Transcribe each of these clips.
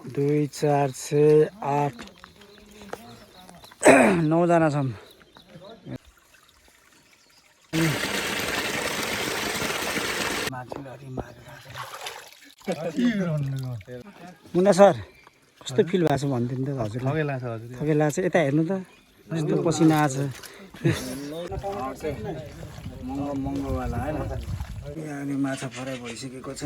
2 4 6 8 9 जना छौँ। मुन्ना सर कस्तो फिल भएको छ भनिदिनु त हजुरलाई। थकै लाग्छ यता हेर्नु त कस्तो पसिना आछ। महँगोवाला होइन यहाँ अनि माछा फ्राई भइसकेको छ।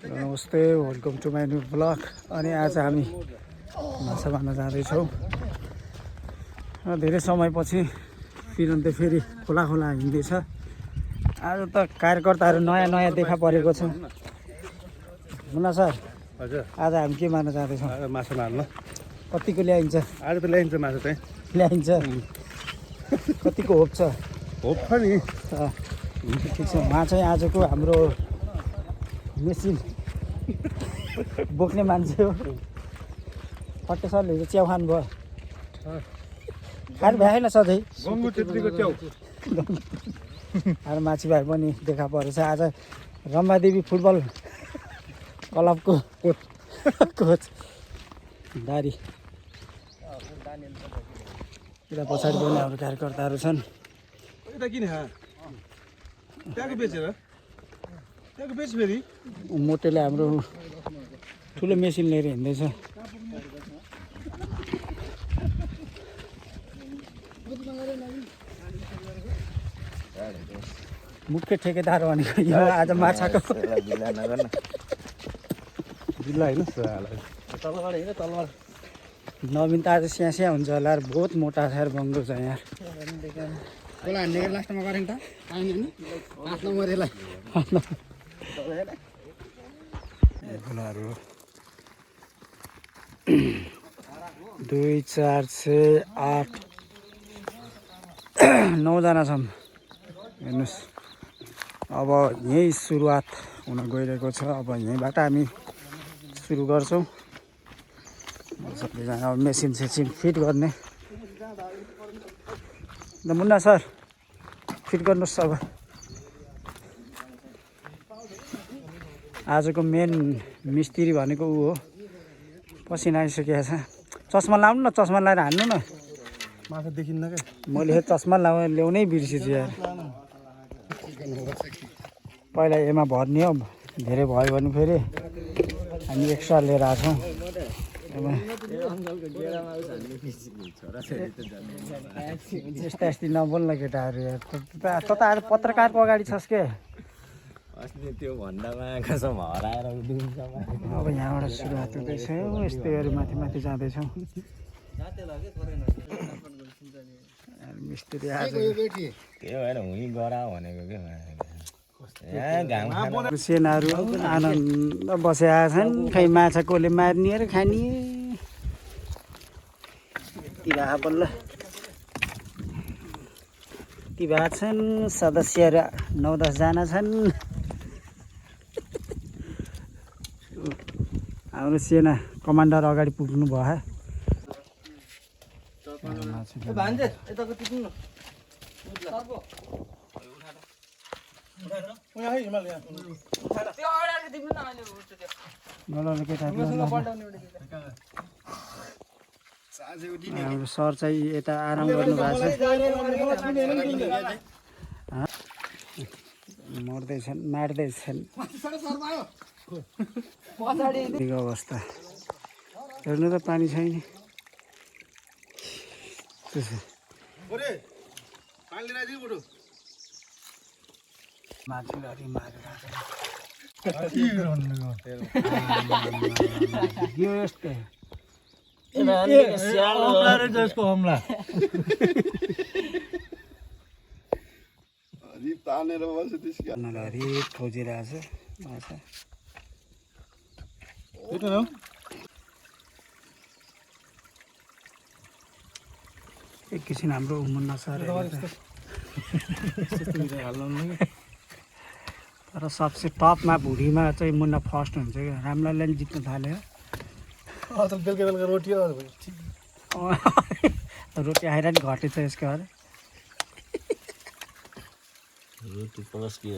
नमस्ते, welcome to my new blog. अनि आज हामी माछा मार्न जाँदैछौँ। धेरै समयपछि फिरन्ते फेरि खोला खोला हिँड्दैछ। आज त कार्यकर्ताहरू नयाँ नयाँ देखा परेको छ। मुन्ना सर हजुर, आज हामी के मार्न जाँदैछौँ? माछा मार्न। कतिको ल्याइन्छ? आज त ल्याइन्छ माछा चाहिँ। ल्याइन्छ कतिको होप छ? होप छ नि। ठिक छ। उहाँ चाहिँ आजको हाम्रो मेसिन बोक्ने मान्छे हो। फट्टे सरले च्याउ खानुभयो? खानु भएन सधैँ। गङ्गु छेत्रीको च्याउ। अरू माछी भाइ पनि देखा परेछ। आज रम्बादेवी फुटबल क्लबको कोच दारी यता पछाडि पनि हाम्रो कार्यकर्ताहरू छन्। यता किन त्यहाँको बेचेर त्यहाँको बेच फेरि मोटेले हाम्रो ठुलो मेसिन लिएर हिँड्दैछ। मुख्य ठेकेदार भनेको यो आज माछाको जिल्ला होइन नवीन त आज स्याहाँ स्याहाँ हुन्छ होला। बहुत मोटा छ यार, बङ्गो छ यहाँ। लास्टमा गरेँ त आफ्नो मरेलाई फुलहरू 2 4 6 8 9 जना छौँ। हेर्नुहोस्, अब यहीँ सुरुवात हुन गइरहेको छ। अब यहीँबाट हामी सुरु गर्छौँ। सबैजना अब मेसिन सेसिन फिट गर्ने। मुन्ना सर फिट गर्नुहोस्। अब आजको मेन मिस्त्री भनेको ऊ हो। पसिना आइसकेको छ। चस्मा लाउनु न, चस्मा लाएर हान्नु न। माछा देखिन्न क्या। मैले चस्मा ल्याउनै बिर्सेछु यार। पहिला एमा भर्ने हो, धेरै भयो भने फेरि हामी एक्स्ट्रा लिएर आएको छौँ। यस्ता यस्तै नबोल्न केटाहरू यार। त आज पत्रकारको अगाडि छस् के? त्यो भन्दामा कसम हराएर अब यहाँबाट सुरुवात हुँदैछ। यस्तै गरी माथि माथि जाँदैछौँ। मिस्त्री आज त्यो भएर हुँ गरा भनेको के सेनाहरू आनन्द बसेका छन्। खै माछा कसले मार्ने र खाने ती भए बल्ल ती भए छन्। सदस्यहरू 9-10 जना छन्। हाम्रो सेना कमान्डर अगाडि पुग्नु भयो। हाम्रो सर चाहिँ यता आराम गर्नुभएको छ। मर्दैछन्, मार्दैछन्। अवस्था हेर्नु त, पानी छैन। माछुलरी मारेर खोजिरहेछ माछा। एकैछिन हाम्रो मुन्ना सर तर सबसे टपमा भुँडीमा चाहिँ मुन्ना फर्स्ट हुन्छ क्या। रामलालले जित्न थाल्यो। बेलुका बेलुका रोटी रोटी आएर नि घटेछ यसको अरे। रोटी प्लस के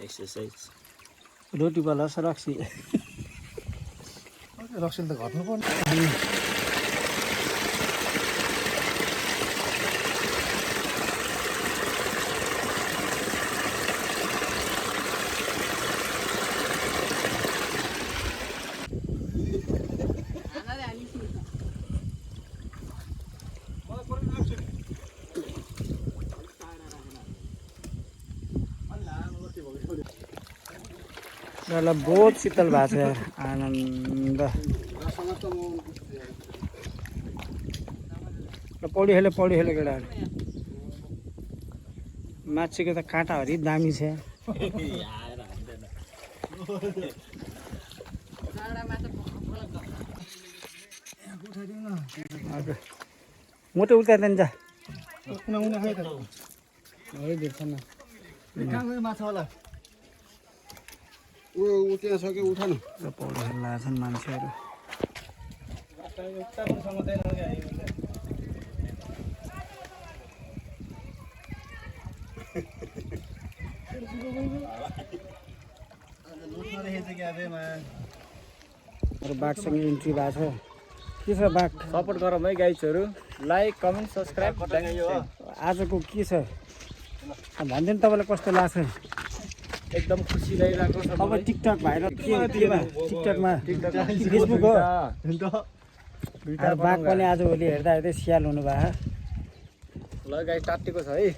एक्सर्साइज रोटी प्लस रक्सी रक्सीले त घट्नु पर्ने ल बहुत शीतल भएको छ यार आनन्द पौडी खेल्यो केटाहरू माछीको त काँटाहरी दामी छ मोटो उतार्दैन जा देख्छ न माछा होला ऊ त्यहाँ सक्यो उठा न पौडी खेल्न छन् मान्छेहरू बाघसँग इन्ट्री भएको छ के छ बाघ सपोर्ट गरौँ है गाइजहरू लाइक कमेन्ट सब्सक्राइब आजको के छ भनिदिनु तपाईँलाई कस्तो लाग्छ एकदम खुसी लागिरहेको छ अब टिकटक भाइरल केमा टिकटकमा फेसबुक हो बाघ पनि आजभोलि हेर्दा हेर्दै सियाल हुनुभयो ल गाई टाटेको छ है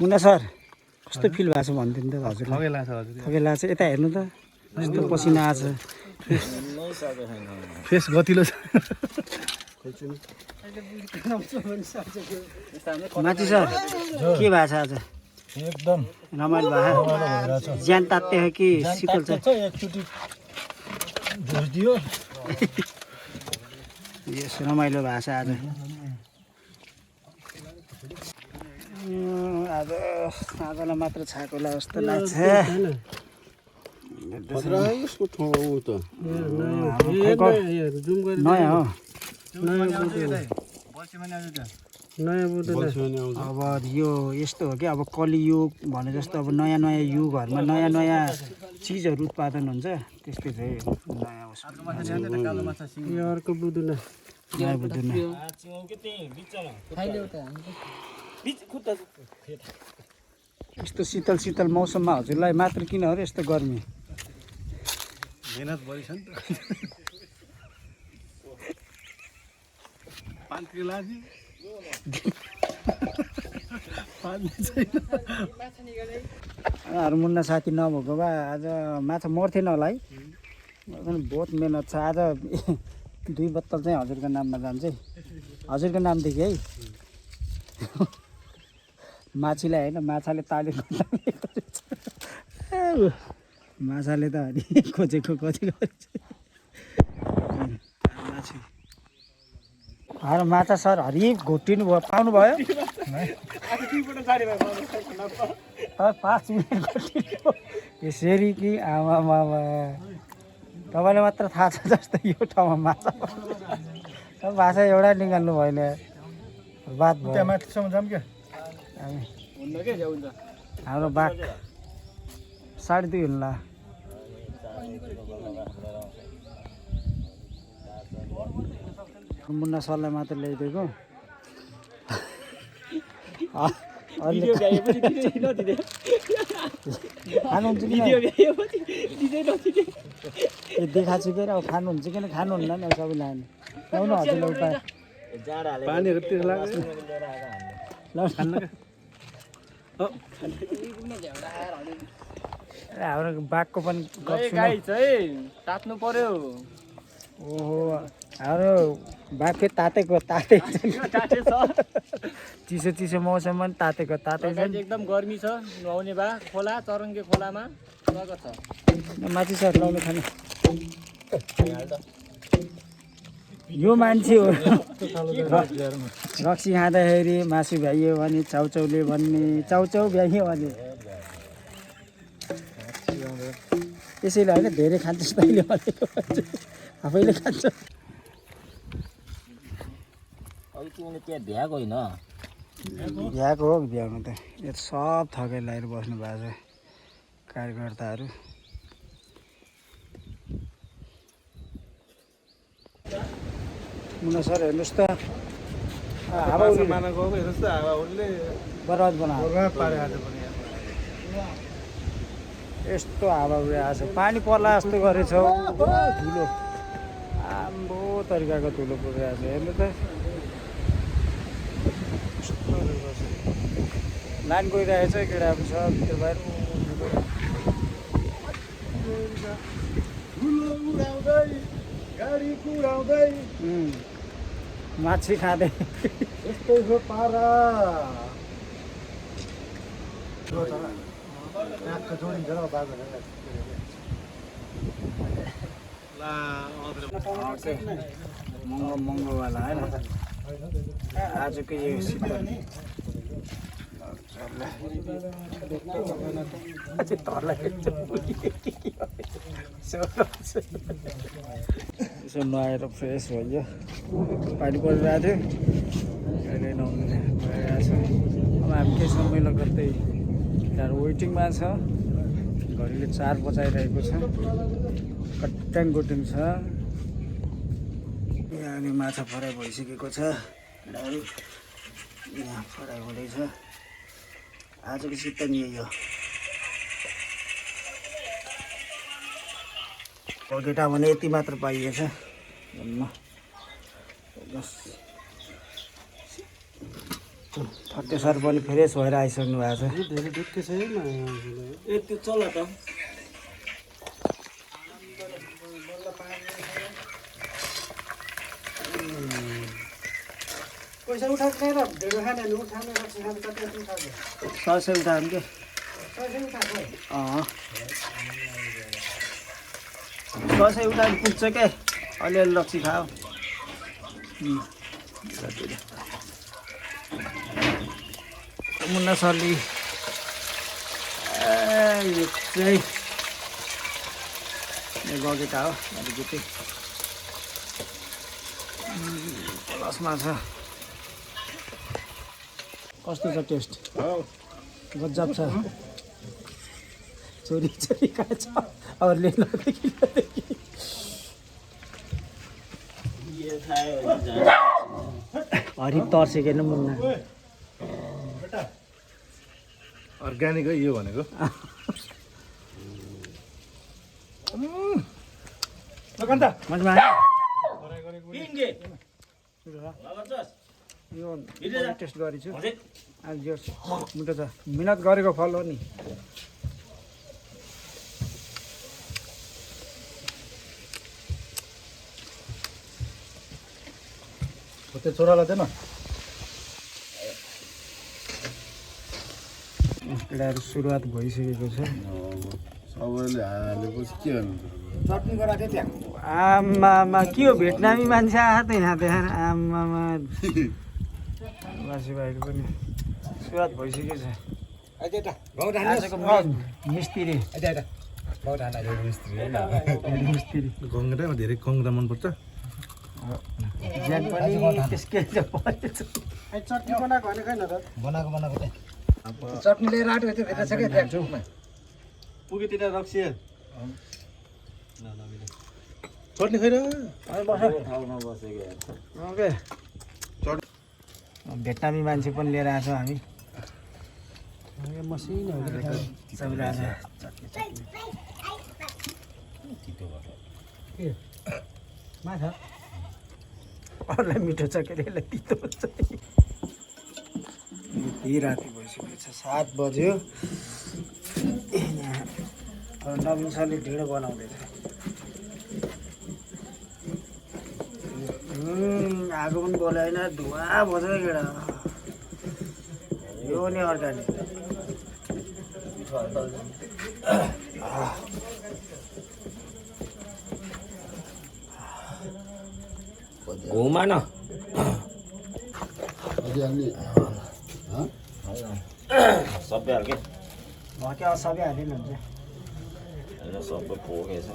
मुन्ना सर कस्तो फिल भएको छ भनिदिनु त हजुरलाई थगेला छ हजुर थगेला छ यता हेर्नु त कस्तो पसिना आएको फेस गतिलो छ माथि सर के भएको छ आज एकदम रमाइलो भयो ज्यान तात्ते हो कि शीतल छ एकचोटि झोस दियो यस रमाइलो भएको छ आज आजलाई मात्र छाकोला जस्तो लाग्छ यसको ठाउँ त नयाँ हो अब यो यस्तो हो कि अब कलियुग भने जस्तो अब नयाँ नयाँ युगहरूमा नयाँ नयाँ चिजहरू उत्पादन हुन्छ त्यस्तै चाहिँ नयाँ अर्को बुदुना नयाँ बुझ्दैन यस्तो शीतल शीतल मौसममा हजुरलाई मात्र किन हो र यस्तो गर्मी मेहनत बढी छ नि त पानी लाग्यो मुन्ना साथी नभएको भए आज माछा मर्थेन होला है बहुत मेहनत छ आज 2 बोतल चाहिँ हजुरको नाममा जान्छ है हजुरको नामदेखि है माछीलाई होइन माछाले ताली माछाले त अनि खोजेको कति गरेछ माछी माछा सर हरिफ घोटिनु भयो पाउनु भयो 5 मिनट यसरी कि आमा तपाईँलाई मात्र थाहा छ जस्तो यो ठाउँमा माछा माछा एउटा निकाल्नु भएन बात भयो माथिसम्म जाऊँ क्या हाम्रो बाघ 2.5 हुन्ला मुन्ना सरलाई मात्र ल्याइदिएको खानुहुन्छ कि देखाएको छु कि अब खानुहुन्छ कि खानुहुन्न नि अब सबैले ल्याउनु हजुरलाई उपाय पानीहरू तिर लाग्छ हाम्रो बाघको पनि तात्नु पर्यो ओहो हाम्रो बाघ फेरि तातेको तातै चिसो चिसो मौसममा पनि तातेको तातै छ एकदम गर्मी छ नुहाउने बा खोला चरङ्गे खोलामा स्वागत छ माथि सर लाउनु खाने यो मान्छे हो रक्सी खाँदाखेरि मासु भ्याइयो भने चाउचाउले भन्ने चाउचाउ भ्याइयो भने त्यसैले होइन धेरै खान्छ तैँले भनेको आफैले खान्छ तिमीले त्यहाँ भ्याएको होइन भ्याएको हो भ्याउनु त यो सब थकेर लगाएर बस्नु भएको छ कार्यकर्ताहरू मुना सर हेर्नुहोस् त हावा मानाको हेर्नुहोस् त हावा उडले बर्बाद बनायो बर्बाद पारे आज पनि यस्तो हावा उडिरहेको छ पानी पर्ला जस्तो गरेछ धुलो आम्बो तरिकाको धुलो पुगिरहेको छ हेर्नु त लाइन गइरहेको छ केटाहरू छ भित्र बाहिर गाडी कुदाउँदै माछी खाँदै यस्तै हो पारा नाकको जोडिन्छ बाबा महँगो महँगोवाला होइन आजको यो शीतल यसो नुहाएर फ्रेस भयो पानी परिरहेको थियो अहिले नुहाउनु भइरहेको छ अब हामी केही समय गर्दै यिनीहरू वेटिङमा छ घडीले 4 बजाइरहेको छ कट्याङ गुटिङ छ यहाँ अनि माछा फ्राई भइसकेको छ केटाहरू यहाँ फ्राई हुँदैछ आजको शीतल यही हो पकेटा भने यति मात्र पाइएछ फटे सर पनि फ्रेस भएर आइसक्नु भएको छ धेरै दुःखे छ त्यो चल त पैसा उठाएको छैन ढेँडो खाने उठाउने रक्सी खाने कति उठाएको 100 उठाउनु के 100 उठाएको 100 उठाएर पुग्छ के अलिअलि रक्सी खाऊ मुन्ना सरले यो चाहिँ बगेटा हो अलिकति प्लसमा छ कस्तो छ टेस्ट गजब छ चोरी चोरी खान्छ अरूले नदेखि हरिक तर्सेको नि मुन्ना अर्ग्यानिक हो यो भनेको मनमा यो टेस्ट गरेछु आज मिठो छ मिहिनेत गरेको फल हो नि त्यो छोरालाई दिएन केटाहरू सुरुवात भइसकेको छ सबैले हालेपछि के गर्नु चटनी गराएको थियो त्यहाँ आमामा के हो भेटनामी मान्छे आएको त यहाँ देखाएर आमामा बासी भाइहरू पनि सुरुवात भइसकेको छ आजको मिस्त्री मिस्त्री कङ्ग्रा धेरै कङ्ग्रा मनपर्छ ज्यान पनि त्यसकै चटनी बनाएको होइन खैन त बनाएको चटनी लिएर आँटेको थियो भेट्छ क्या त्यहाँ चोकमा पुग्यो त्यता रक्सी चटनी खैर ओके भेटनामी मान्छे पनि लिएर आएको हामी मसिनो सबैले आज माछा अरूलाई मिठो छ के अरे यसलाई तितो हुन्छ यति राति भइसकेको छ 7 बज्यो नवीन सरले ढिँडो बनाउँदैछ आगो पनि बोलाएन धुवा भन्छ केटा यो नि अर्ग्यानिक घुमा न सबै हाल्के भक्या सबै हालिनु हुन्छ सबै पोखेछ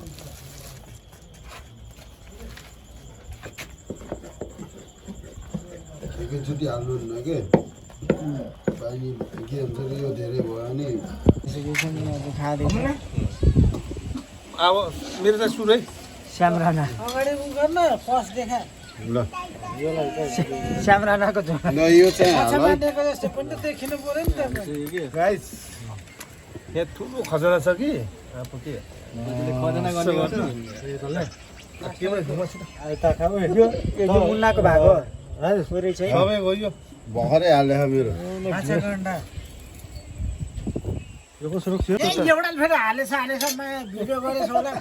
एकैचोटि हाल्नु न के पानी के हुन्छ यो धेरै भयो नि खाँदैछ अब मेरो त सुरै श्याम राणा अगाडि उ गर्न फर्स्ट देखा ल श्याम राणाको झोला ल यो चाहिँ हाल है मानेको जस्तो पनि त देखिनु पर्यो नि त गाइस यहाँ ठुलो खजना छ कि अब के खजना गर्ने गर्छ केमा घुमाछ त यो मुन्नाको भाग हो छोरी चाहिँ सबै गयो भर्खरै हाले मेरो माछा गण्डा यो को सुरक्षित एउटा फेरि हालेछ भिडियो गरेछ होला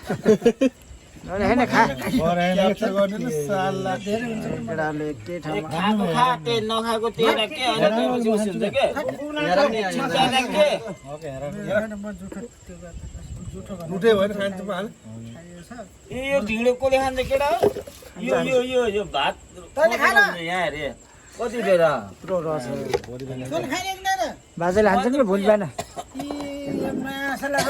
होइन खा गर्ने न साला धेरै हुन्छ नि केटाले के ठाउँमा खाएको खा के नखाएको त्यही के होइन त्यसपछि उस हुन्छ के म जुठो लुटे भएर खान्छ म हाल यो ढिँडो कसले खान्छ केटा यो यो यो यो भात तैँले खा न। यहाँ हेरे कति बेर पुरो रस तैँले खाने कि नै र बाजेले हान्छ नि भोलि बिहान माछालाई